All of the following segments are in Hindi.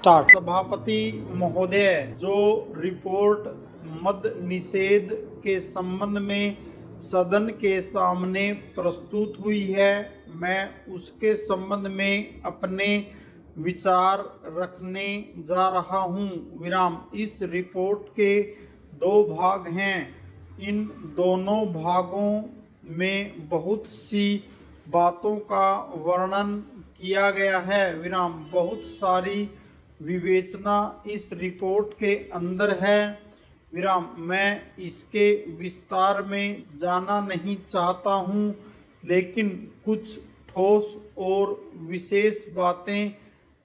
स्टार्ट। सभापति महोदय, जो रिपोर्ट मद्य निषेध के संबंध में सदन के सामने प्रस्तुत हुई है, मैं उसके संबंध में अपने विचार रखने जा रहा हूँ। विराम। इस रिपोर्ट के दो भाग हैं। इन दोनों भागों में बहुत सी बातों का वर्णन किया गया है। विराम। बहुत सारी विवेचना इस रिपोर्ट के अंदर है। विराम। मैं इसके विस्तार में जाना नहीं चाहता हूँ, लेकिन कुछ ठोस और विशेष बातें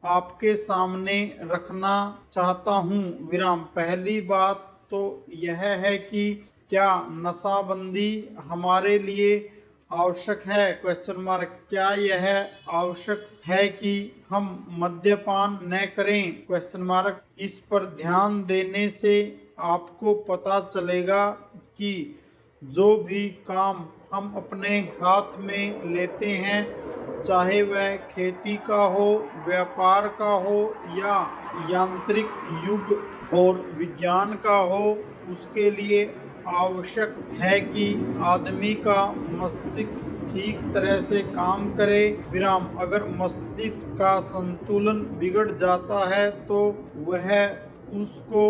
आपके सामने रखना चाहता हूँ। विराम। पहली बात तो यह है कि क्या नशाबंदी हमारे लिए आवश्यक है? Question mark. क्या यह आवश्यक है कि हम मद्यपान न करें? Question mark. इस पर ध्यान देने से आपको पता चलेगा कि जो भी काम हम अपने हाथ में लेते हैं, चाहे वह खेती का हो, व्यापार का हो या यांत्रिक युग और विज्ञान का हो, उसके लिए आवश्यक है कि आदमी का मस्तिष्क ठीक तरह से काम करे। विराम। अगर मस्तिष्क का संतुलन बिगड़ जाता है तो वह उसको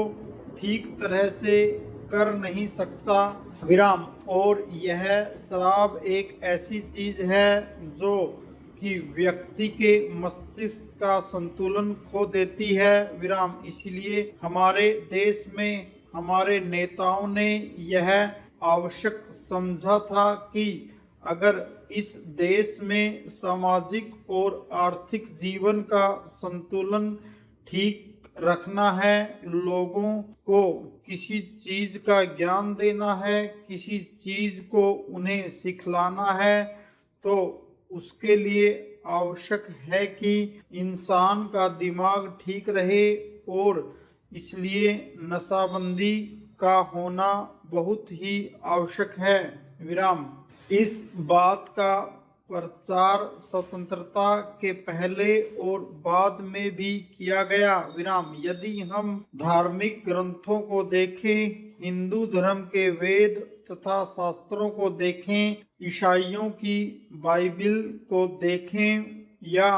ठीक तरह से कर नहीं सकता। विराम। और यह शराब एक ऐसी चीज है जो कि व्यक्ति के मस्तिष्क का संतुलन खो देती है। विराम। इसलिए हमारे देश में हमारे नेताओं ने यह आवश्यक समझा था कि अगर इस देश में सामाजिक और आर्थिक जीवन का संतुलन ठीक रखना है, लोगों को किसी चीज का ज्ञान देना है, किसी चीज को उन्हें सिखलाना है, तो उसके लिए आवश्यक है कि इंसान का दिमाग ठीक रहे, और इसलिए नशाबंदी का होना बहुत ही आवश्यक है। विराम। इस बात का प्रचार स्वतंत्रता के पहले और बाद में भी किया गया। विराम। यदि हम धार्मिक ग्रंथों को देखें, हिंदू धर्म के वेद तथा शास्त्रों को देखें, ईसाइयों की बाइबिल को देखें या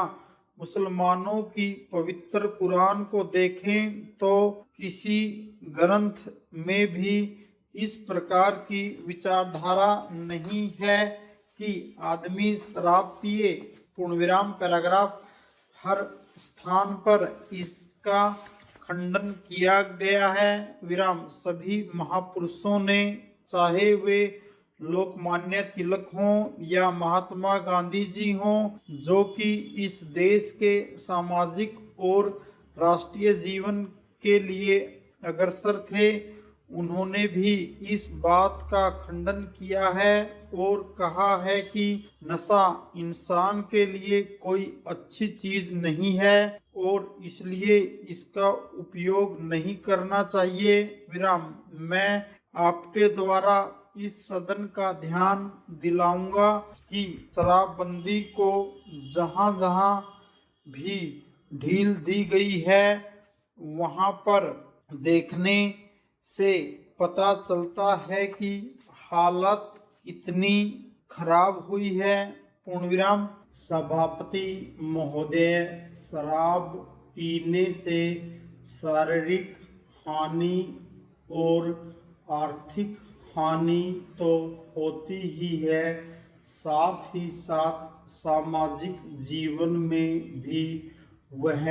मुसलमानों की पवित्र कुरान को देखें, तो किसी ग्रंथ में भी इस प्रकार की विचारधारा नहीं है कि आदमी शराब पिए। पूर्ण विराम। पैराग्राफ। हर स्थान पर इसका खंडन किया गया है। विराम। सभी महापुरुषों ने, चाहे वे लोकमान्य तिलक हों या महात्मा गांधी जी हों, जो कि इस देश के सामाजिक और राष्ट्रीय जीवन के लिए अग्रसर थे, उन्होंने भी इस बात का खंडन किया है और कहा है कि नशा इंसान के लिए कोई अच्छी चीज नहीं है और इसलिए इसका उपयोग नहीं करना चाहिए। विराम। मैं आपके द्वारा इस सदन का ध्यान दिलाऊंगा कि शराबबंदी को जहां जहां भी ढील दी गई है, वहां पर देखने से पता चलता है कि हालत कितनी खराब हुई है। पूर्ण विराम। सभापति महोदय, शराब पीने से शारीरिक हानि और आर्थिक हानि तो होती ही है, साथ ही साथ सामाजिक जीवन में भी वह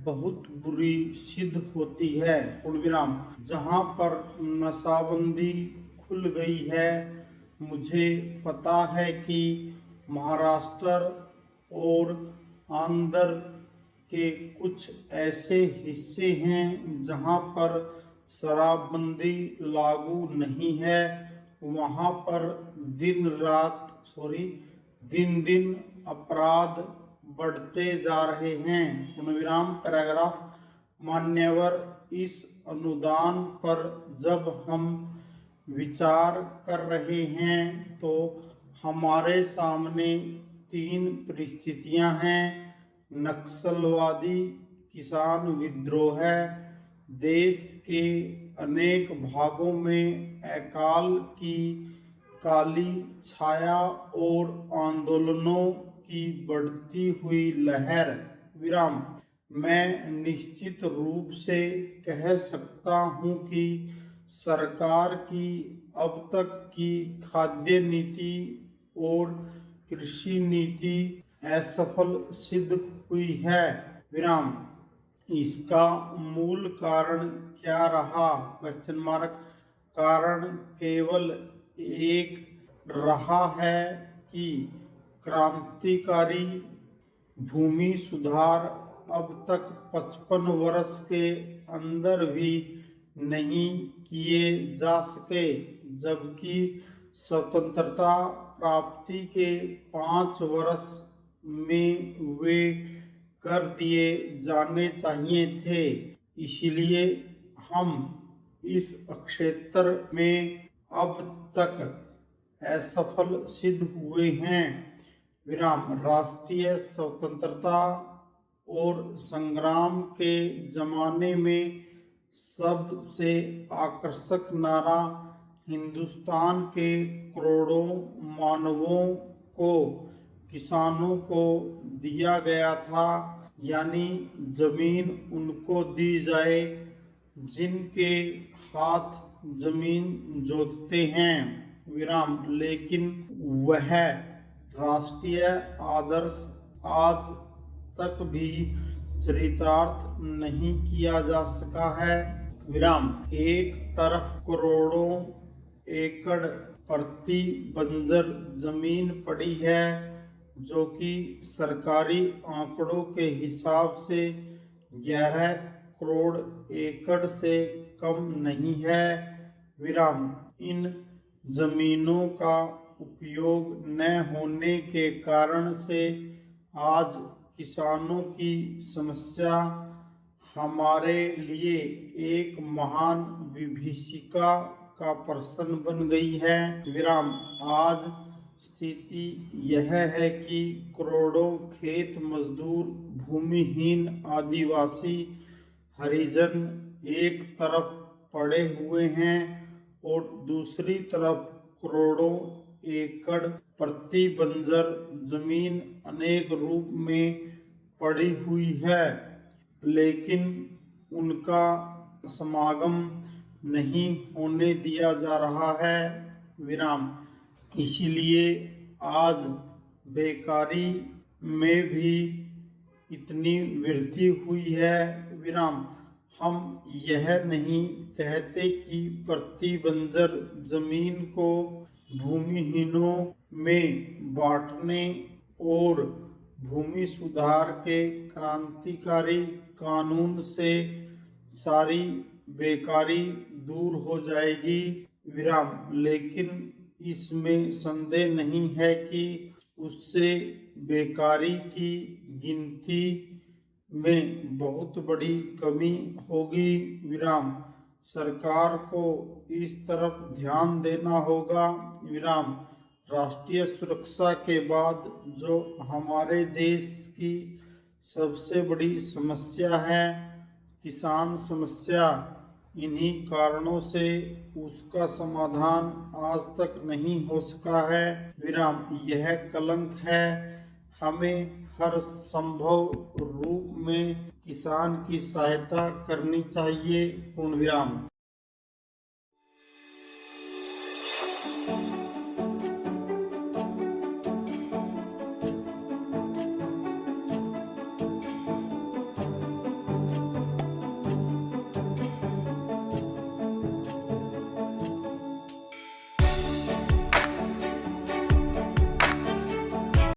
बहुत बुरी सिद्ध होती है। पूर्ण विराम। जहाँ पर नशाबंदी खुल गई है, मुझे पता है कि महाराष्ट्र और आंध्र के कुछ ऐसे हिस्से हैं जहाँ पर शराबबंदी लागू नहीं है। वहाँ पर दिन दिन अपराध बढ़ते जा रहे हैं। पूर्णविराम। पैराग्राफ। मान्यवर, इस अनुदान पर जब हम विचार कर रहे हैं तो हमारे सामने तीन परिस्थितियां हैं। नक्सलवादी किसान विद्रोह देश के अनेक भागों में अकाल की काली छाया और आंदोलनों की बढ़ती हुई लहर विराम मैं निश्चित रूप से कह सकता हूं कि सरकार की अब तक की खाद्य नीति और कृषि नीति असफल सिद्ध हुई है विराम इसका मूल कारण क्या रहा क्वेश्चन मार्क कारण केवल एक रहा है कि क्रांतिकारी भूमि सुधार अब तक 55 वर्ष के अंदर भी नहीं किए जा सके जबकि स्वतंत्रता प्राप्ति के 5 वर्ष में वे कर दिए जाने चाहिए थे। इसलिए हम इस क्षेत्र में अब तक असफल सिद्ध हुए हैं विराम राष्ट्रीय स्वतंत्रता और संग्राम के जमाने में सबसे आकर्षक नारा हिंदुस्तान के करोड़ों मानवों को किसानों को दिया गया था यानी जमीन उनको दी जाए जिनके हाथ जमीन जोतते हैं विराम लेकिन वह राष्ट्रीय आदर्श आज तक भी चरितार्थ नहीं किया जा सका है विराम एक तरफ करोड़ों एकड़ प्रति बंजर जमीन पड़ी है जो कि सरकारी आंकड़ों के हिसाब से 11 करोड़ एकड़ से कम नहीं है विराम इन जमीनों का उपयोग न होने के कारण से आज किसानों की समस्या हमारे लिए एक महान विभीषिका का प्रश्न बन गई है विराम आज स्थिति यह है कि करोड़ों खेत मजदूर भूमिहीन आदिवासी हरिजन एक तरफ पड़े हुए हैं और दूसरी तरफ करोड़ों एकड़ प्रति बंजर जमीन अनेक रूप में पड़ी हुई है लेकिन उनका समागम नहीं होने दिया जा रहा है विराम इसलिए आज बेकारी में भी इतनी वृद्धि हुई है विराम हम यह नहीं कहते कि प्रति बंजर जमीन को भूमिहीनों में बांटने और भूमि सुधार के क्रांतिकारी कानून से सारी बेकारी दूर हो जाएगी विराम लेकिन इसमें संदेह नहीं है कि उससे बेकारी की गिनती में बहुत बड़ी कमी होगी विराम सरकार को इस तरफ ध्यान देना होगा विराम राष्ट्रीय सुरक्षा के बाद जो हमारे देश की सबसे बड़ी समस्या है किसान समस्या इन्हीं कारणों से उसका समाधान आज तक नहीं हो सका है विराम यह कलंक है हमें हर संभव रूप में किसान की सहायता करनी चाहिए पूर्ण विराम।